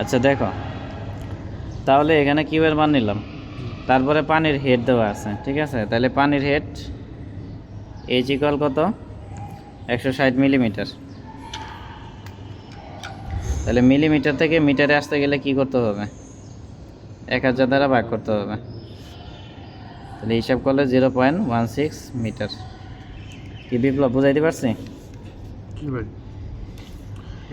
আচ্ছা দেখো, তাহলে এখানে কিউবের মান নিলাম, তারপরে পানির হেড দেওয়া আছে, ঠিক আছে। তাহলে পানির হেড এইচ ইকুয়াল কত, 160 মিলিমিটার। তাহলে মিলিমিটার থেকে মিটারে আসতে গেলে কি করতে হবে, 1000 দ্বারা ভাগ করতে হবে। তাহলে হিসাব করলে 0.16 মিটার। কি বিপ্লব, বুঝাইতে পারছি?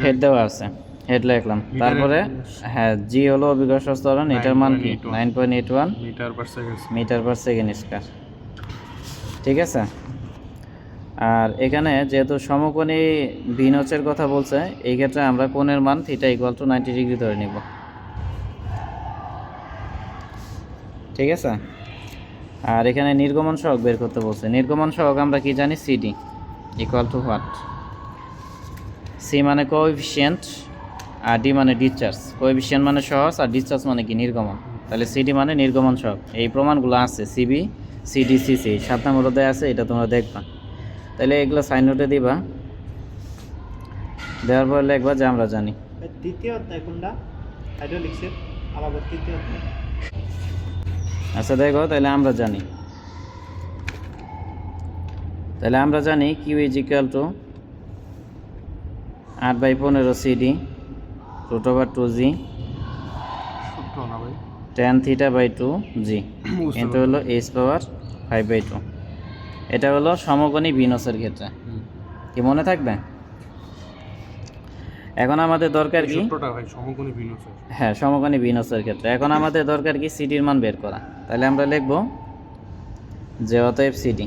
হেড দেওয়া আছে, হেড লিখলাম। তারপরে হ্যাঁ, জি হলো অভিকর্ষ ত্বরণ, এটার মান কি 9.81 মিটার পার সেকেন্ড স্কয়ার, ঠিক আছে। আর এখানে যেহেতু সমকোণী বিনচের কথা বলছে, এই ক্ষেত্রে আমরা কোণের মান থিটা ইকুয়াল টু 90 ডিগ্রি ধরে নিব, ঠিক আছে। আর এখানে নির্গমন সহগ বের করতে বলছে। নির্গমন সহগ আমরা কি জানি, CD equal to what, C মানে কোএফিসিয়েন্ট আর ডি মানে ডিসচার্জ। কোএফিসিয়েন্ট মানে সহজ আর ডিসচার্জ মানে কি, নির্গমন। তাহলে সিডি মানে নির্গমন সহগ। এই প্রমাণগুলো আছে সিবি, সিডি, সিসি 7 নম্বর অধ্যায়ে আছে, এটা তোমরা দেখবা। তাহলে এগুলো সাইন নোটে দিবা, দেওয়ার পর লিখবা যে আমরা জানি। দ্বিতীয় অধ্যায় কোনটা, হাইড্রোলিক্সের আলাদা তৃতীয় অধ্যায়। আচ্ছা দেখো, তাহলে আমরা জানি, তাহলে আমরা জানি Q is equal to 8/15 CD √2g tan θ/2 G into হলো h⁻5/2। এটা হলো সমকোণী বিনসের ক্ষেত্রে, কি মনে থাকবে? এখন আমাদের দরকার কি, হ্যাঁ সমকোণী বিনসের ক্ষেত্রে এখন আমাদের দরকার কি, সিডির মান বের করা। তাহলে আমরা লিখব যে অতএব সিডি।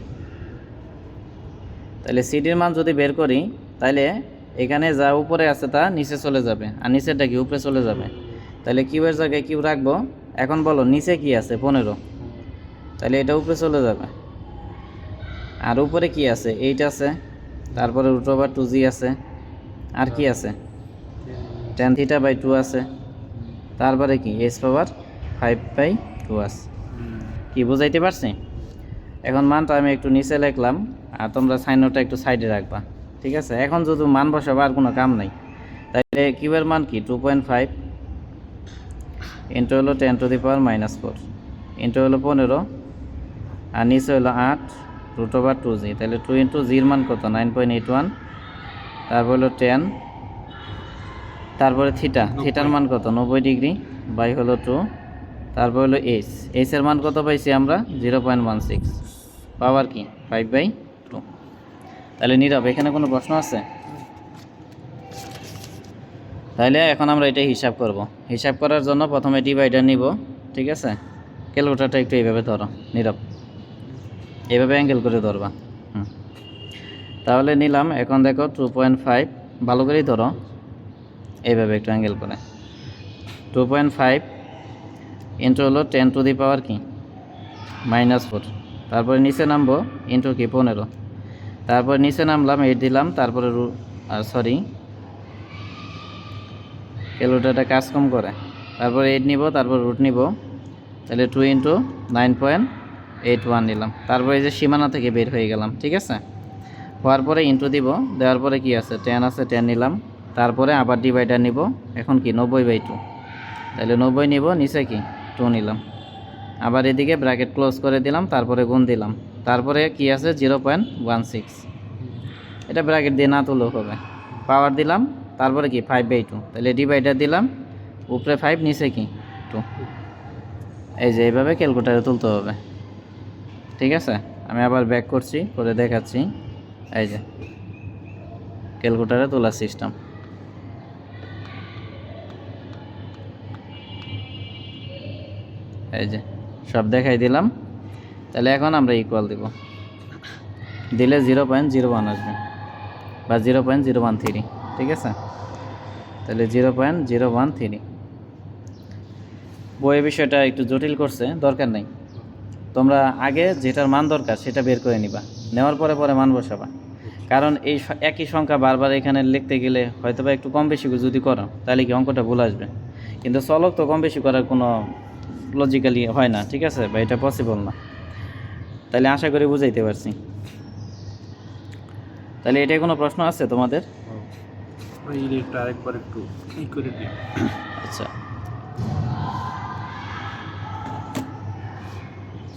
তাহলে সিডির মান যদি বের করি, তাহলে এখানে যা উপরে আছে তা নিচে চলে যাবে, আর নিচেরটা কি উপরে চলে যাবে। তাহলে কিউবের জায়গায় কিউ রাখবো। এখন বলো নিচে কি আছে, 15, তাহলে এটা উপরে চলে যাবে। আর উপরে কি আছে, 8 আছে, তারপরে √2g আছে, আর কি আছে, tan θ/2 আছে, তারপরে কি h⁻5/2 আছে। কি বুঝাইতে পারছি? এখন মানটা আমি একটু নিচে লিখলাম, আর তোমরা সাইন নোটটা একটু সাইডে রাখবা, ঠিক আছে। এখন যদি মান বসাবো, আর কোনো কাম নাই। তাহলে কিউবের মান কি 2.5 ইন্টু হলো 10⁻⁻4 ইন্টু হলো 15, আর নিচে হলো 8 √2g। তাহলে 2 ইন্টু জির মান কত, 9.81, তারপর হলো 10, তারপরে থিটার মান কত 90 ডিগ্রি বাই হলো 2, তারপর হলো এইচের মান কত পাইছি আমরা 0.16, পাওয়ার কি 5/2। তাহলে নীরব, এখানে কোনো প্রশ্ন আছে? তাহলে এখন আমরা এটা হিসাব করব। হিসাব করার জন্য প্রথমে ডিভাইডার নিব, ঠিক আছে। ক্যালকুলেটরটা একটু এইভাবে ধরো নীরব, এইভাবে অ্যাঙ্গেল করে ধরবা। তাহলে নিলাম। এখন দেখো 2.5, ভালো করেই ধরো, এইভাবে একটু অ্যাঙ্গেল করে। 2.5 ইন্টু হলো 10⁻⁻4 কি -4, তারপরে নিচে নামবো ইন্টু কি 15, তারপর নিচে নামলাম 8 দিলাম, তারপরে সরি ক্যালকুলেটরটা কাজ কম করে, তারপর 8 নিব, তারপর রুট নিব। তাহলে 2 ইন্টু 9.81 নিলাম, তারপরে এই যে সীমানা থেকে বের হয়ে গেলাম, ঠিক আছে। হওয়ার পরে ইন্টু দিব, দেওয়ার পরে কি আছে 10 আছে, 10 নিলাম, তারপরে আবার ডিভাইডার নিব। এখন কি 90/2, তাহলে 90 নিব, নিচে কি 2 নিলাম, আবার এদিকে ব্র্যাকেট ক্লোজ করে দিলাম, তারপরে গুণ দিলাম, তারপরে কি আছে 0.16, এটা ব্র্যাকেট দিয়ে না তুললেও হবে। পাওয়ার দিলাম, তারপরে কি 5/2, তাহলে ডিভাইডার দিলাম, উপরে 5 নিচে কি 2। এই যে এইভাবে ক্যালকুলেটরে তুলতে হবে, ঠিক আছে। আমি আবার ব্যাক করছি, করে দেখাচ্ছি। এই যে ক্যালকুলেটরে তোলার সিস্টেম, এই যে সব দেখাই দিলাম। তাহলে এখন আমরা ইকুয়াল দিব, দিলে 0.01 আসবে বা 0.013, ঠিক আছে। তাহলে 0.013। বইয়ের বিষয়টা একটু জটিল করছে, দরকার নেই। তোমরা আগে যেটার মান দরকার সেটা বের করে নিবা, নেওয়ার পরে পরে মান বসাবা। কারণ এই একই সংখ্যা বারবার এখানে লিখতে গেলে হয়তো বা একটু কম বেশি যদি করো, তাহলে কি অঙ্কটা ভুল আসবে। কিন্তু চলক তো কম বেশি করার কোনো লজিক্যালি হয় না, ঠিক আছে, বা এটা পসিবল না। তাহলে আশা করি বুঝাইতে পারছি। তাহলে এটাই কোনো প্রশ্ন আছে তোমাদের? ওই এটা আরেকবার একটু ই করে দিই। আচ্ছা,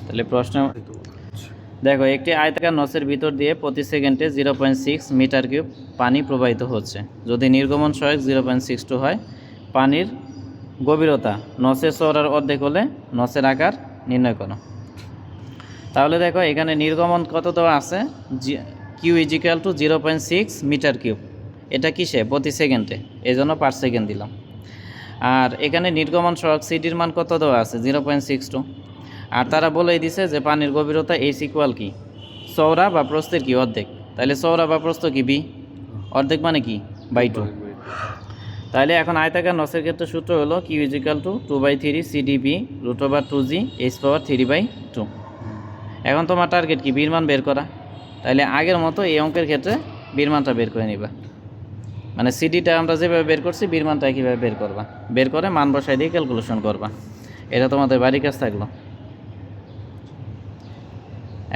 তাহলে প্রশ্ন দেখো, একটি আয়তাকার নসের ভিতর দিয়ে প্রতি সেকেন্ডে 0.6 মিটার কিউব পানি প্রবাহিত হচ্ছে। যদি নির্গমন সহায়ক 0.62 হয়, পানির গভীরতা নসের চওড়ার অর্ধেক হলে নসের আকার নির্ণয় করো। তাহলে দেখো এখানে নির্গমন কত দেওয়া আছে, Q equal to 0.6 metre cube. এটা কিসে? প্রতি সেকেন্ডে, এই জন্য পার সেকেন্ড দিলাম। আর এখানে নির্গমন সহায়ক সিডির মান কত দেওয়া আছে? 0.62। আর তারা বলেই দিছে যে পানির গভীরতা এইচ ইকুয়াল কি, চওড়া বা প্রস্থের কি অর্ধেক। তাহলে চওড়া বা প্রস্থ কি বি, অর্ধেক মানে কি বাই 2। তাহলে এখন আয়তাকার নসের ক্ষেত্রে সূত্র হলো Q equal to 2/3 সিডিবি √2g h⁻3/2। এখন তোমার টার্গেট কি? বির মান বের করা। তাহলে আগের মতো এই অঙ্কের ক্ষেত্রে বির মানটা বের করে নিবা। মানে সিডিটা আমরা যেভাবে বের করছি, বির মানটা কীভাবে বের করবা, বের করে মান বসাই দিয়ে ক্যালকুলেশন করবা। এটা তোমাদের বাড়ির কাজ থাকলো।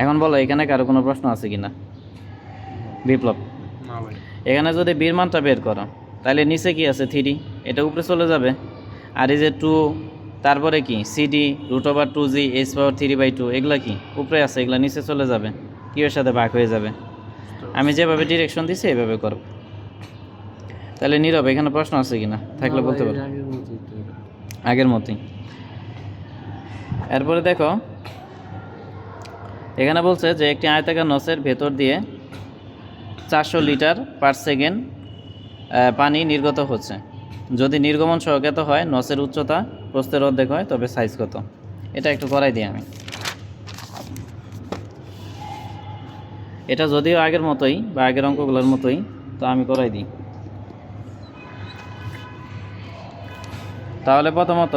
এখন বলো এখানে কারো কোনো প্রশ্ন আছে কি না? বিপ্লব, না ভাই, এখানে যদি বির মানটা বের করো, তাহলে নিচে কি আছে? 3, এটা উপরে চলে যাবে। আর এই যে 2, তারপরে কি সিডি √2g h⁻3/2, এগুলা কি উপরে আছে, এগুলা নিচে চলে যাবে, কিউয়ের সাথে ভাগ হয়ে যাবে। আমি যেভাবে ডিরেকশন দিছি এইভাবে করব। তাহলে নীরব, এখানে প্রশ্ন আছে কি না? থাকলে বলতে পারো। আগের মতোই। এরপরে দেখো এখানে বলছে যে একটি আয়তাকার নসের ভেতর দিয়ে 400 লিটার পার সেকেন্ড পানি নির্গত হচ্ছে। যদি নির্গমন সহজ্ঞাত হয়, নসের উচ্চতা প্রস্থের অর্ধেক হয়, তবে সাইজ কত? এটা একটু করাই দিই আমি। এটা যদিও আগের মতোই বা আগের অঙ্কগুলোর মতোই, তো আমি করাই দিই। তাহলে প্রথমত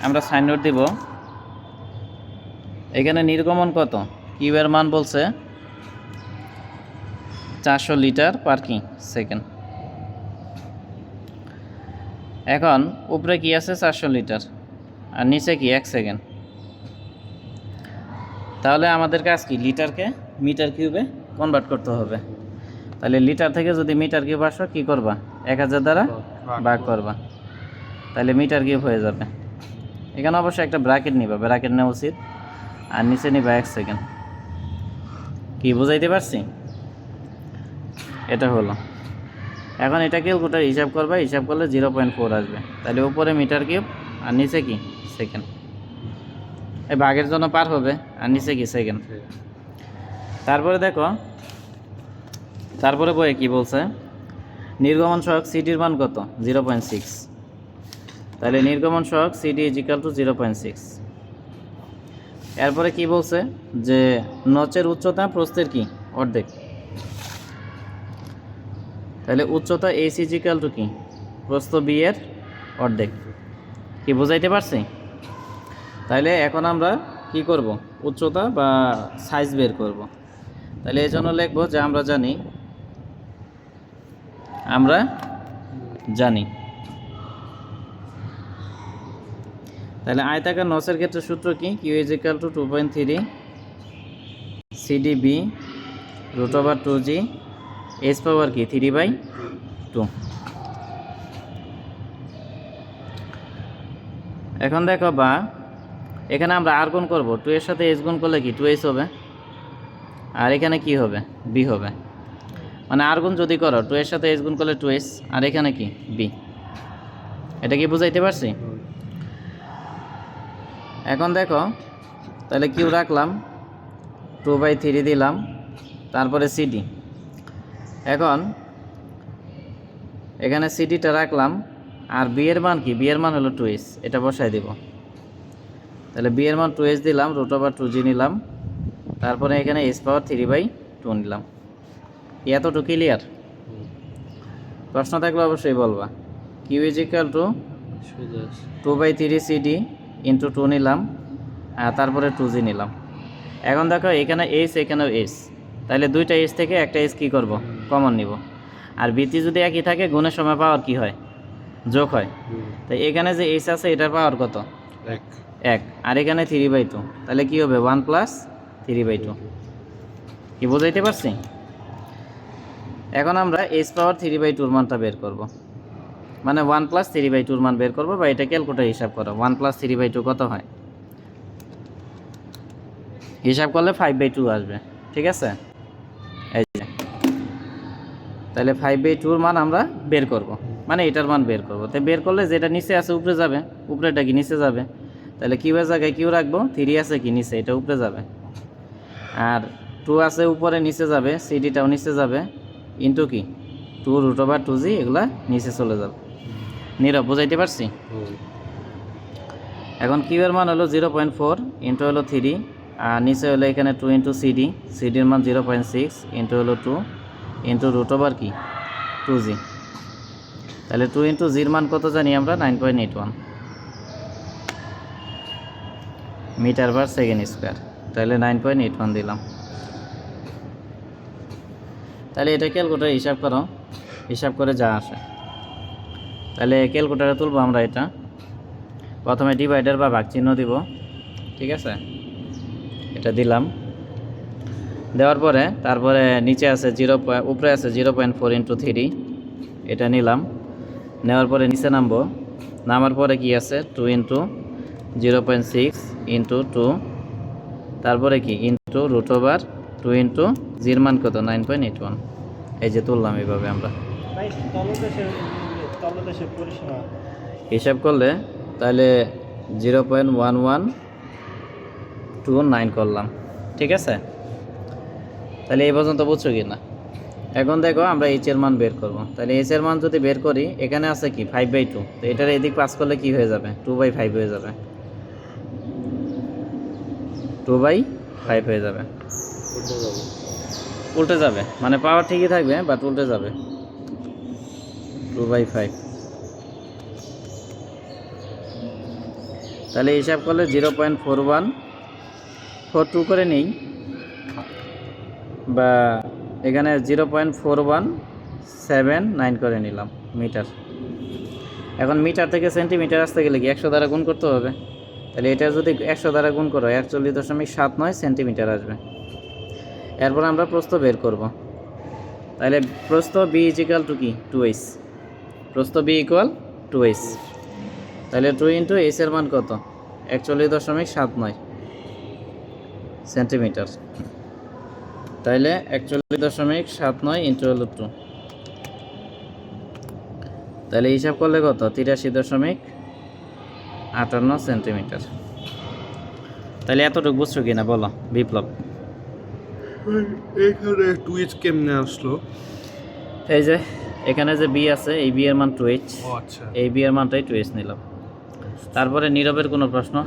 আমরা সাইন নোট দিব। এখানে নির্গমন কত? কিউয়ের মান বলছে 400 লিটার পার কি সেকেন্ড। এখন উপরে কি আছে? 400 লিটার, আর নিচে কি 1 সেকেন্ড। তাহলে আমাদের কাজ কি? লিটারকে মিটার কিউবে কনভার্ট করতে হবে। তাহলে লিটার থেকে যদি মিটার কিউব আসো, কী করবা? 1000 দ্বারা ভাগ করবা, তাহলে মিটার কিউব হয়ে যাবে। এখানে অবশ্যই একটা ব্র্যাকেট নিবা, ব্র্যাকেট নেওয়া উচিত। আর নিচে নিবা 1 সেকেন্ড। কি বুঝাইতে পারছি? এটা হলো। এখন এটা ক্যালকুলেটর হিসাব করবা, হিসাব করলে 0.4 আসবে। তাহলে উপরে মিটার কিউব আর নিচে কি সেকেন্ড। এই ভাগের জন্য পার হবে, আর নিচে কি সেকেন্ড। তারপরে দেখো, তারপরে বইয়ে কি বলছে? নির্গমন সহক সিডির মান কত? 0.6। তাহলে নির্গমন সহক সিডি ইজিক্যাল টু 0.6। এরপরে কি বলছে? যে নচের উচ্চতা প্রস্থের কি অর্ধেক। তাহলে উচ্চতা এইচ ইজিক্যাল টু কি? প্রস্থ বি এর অর্ধেক। কি বুঝাইতে পারছি? তাহলে এখন আমরা কি করব? উচ্চতা বা সাইজ বের করব। তাহলে এই জন্য লিখবো যে আমরা জানি। তাহলে আয়তাকার নসের ক্ষেত্রে সূত্র কি? Q equal to 2.3 CDB √2g h⁻কি 3/2। এখন দেখো, বা এখানে আমরা আর গুণ করবো, 2 এর সাথে h গুণ করলে কি 2h হবে, আর এখানে কি হবে? b হবে। মানে আর গুণ যদি করো, 2 এর সাথে h গুণ করলে 2h, আর এখানে কি b। এটা কি বুঝাইতে পারছি? এখন দেখো, তাহলে কিউ রাখলাম, 2/3 দিলাম, তারপরে সিডি। এখন এখানে সিডিটা রাখলাম, আর বি এর মান কি? বি এর মান হলো 2h, এটা বসাই দেব। তাহলে বি এর মান 2h দিলাম, √2g নিলাম, তারপরে এখানে h⁻3/2 নিলাম। এতটুকু ক্লিয়ার? প্রশ্ন থাকলে অবশ্যই বলবা। Q equal to 2/3 CD into 2 নিলাম, আর তারপরে 2g নিলাম। এখন দেখো এখানে h, এখানেও h, তাহলে দুইটা h থেকে একটা h কী করব? কমন নিব। আর বিতি যদি একই থাকে, গুণের সময় পাওয়ার কি হয়? যোগ হয়। তাই এখানে যে h আছে, এটার পাওয়ার কত? 1। আর এখানে 3/2, তাহলে কি হবে? 1 + 3/2। কি বোঝাইতে পারছি? এখন আমরা এইচ পাওয়ার 3/2 মানটা বের করব, মানে 1 + 3/2 মান বের করব, বা এটা ক্যালকুলেটর হিসাব করো 1 + 3/2 কত হয়। হিসাব করলে 5/2 আসবে, ঠিক আছে। এই যে তাহলে 5/2 মান আমরা বের করব, মানে এটার মান বের করব। তাই বের করলে যেটা নিচে আছে উপরে যাবে, উপরেটা কি নিচে যাবে, তাহলে কিউয়ের জায়গায় কিউ রাখবো, 3 আছে কি নিচে, এটা উপরে যাবে। আর 2 আছে উপরে নিচে যাবে, সিডিটাও নিচে যাবে, ইন্টু কি 2√2g, এগুলা নিচে চলে যাবে। নীরব, বুঝাইতে পারছি? এখন কিউয়ের মান হলো 0.4 ইন্টু হলো 3, আর নিচে হলো এখানে 2 ইন্টু সিডি, সিডির মান 0.6 ইন্টু হলো 2 ইন্টু √2 কি 2g। তাহলে 2 ইন্টু জির মান কত জানি আমরা, 9.81 মিটার/সেকেন্ড স্কোয়ার। তাহলে 9.81 দিলাম। তাহলে এটা ক্যালকুলেটর হিসাব করো, হিসাব করে যা আসে। তাহলে ক্যালকুলেটরে তুলবো আমরা এটা, প্রথমে ডিভাইডার বা ভাগ চিহ্ন দিব, ঠিক আছে। এটা দিলাম, দেওয়ার পরে তারপরে নিচে আছে উপরে আছে 0.4 ইন্টু 3, এটা নিলাম। নেওয়ার পরে নিচে নামবো, নামার পরে কি আছে 2 ইন্টু 0.6 ইন্টু 2, তারপরে কি ইন্টু √2 ইন্টু জির মান কত 9.81। এই যে তুললাম এইভাবে আমরা। ভাই তলদেশের পরিসীমা হিসাব করলে তাহলে 0.1129 করলাম, ঠিক আছে। তাহলে এই পর্যন্ত বুঝছো কি না? এখন দেখো আমরা এইচ এর মান বের করব। তাহলে এইচ এর মান যদি বের করি, এখানে আছে কি 5/2, তো এটার এদিক পাস করলে কি হয়ে যাবে, 2/5 হয়ে যাবে, 2/5 হয়ে যাবে। উল্টে যাবে, মানে পাওয়ার ঠিকই থাকবে, বাট উল্টে যাবে, 2/5। তাহলে হিসাব করলে 0.4142 করে নেই, বা এখানে 0.4179 করে নিলাম মিটার। এখন মিটার থেকে সেন্টিমিটার আসতে গেলে কি 100 দ্বারা গুণ করতে হবে। তাহলে এটা যদি 100 দ্বারা গুণ করো 41.79 সেন্টিমিটার আসবে। এরপর আমরা প্রস্থ বের করব। তাহলে প্রস্থ b = কি 2h, প্রস্থ b = 2h। তাহলে 2 ইন্টু h এর মান কত, 41.79 সেন্টিমিটার। তাহলে 41.79 ইন্টু হলো 2, তাহলে হিসাব করলে কত 83.58 সেন্টিমিটার। তাহলে এতটুকু বুঝছো কিনা বলো বিপ্লব? এখানে 2h কেমনে আসলো? এই যে এখানে যে বি আছে, এই বি এর মান 2h, ও আচ্ছা, এই বি এর মানটাই 2h নিলাম। তারপরে নীরবের কোনো প্রশ্ন?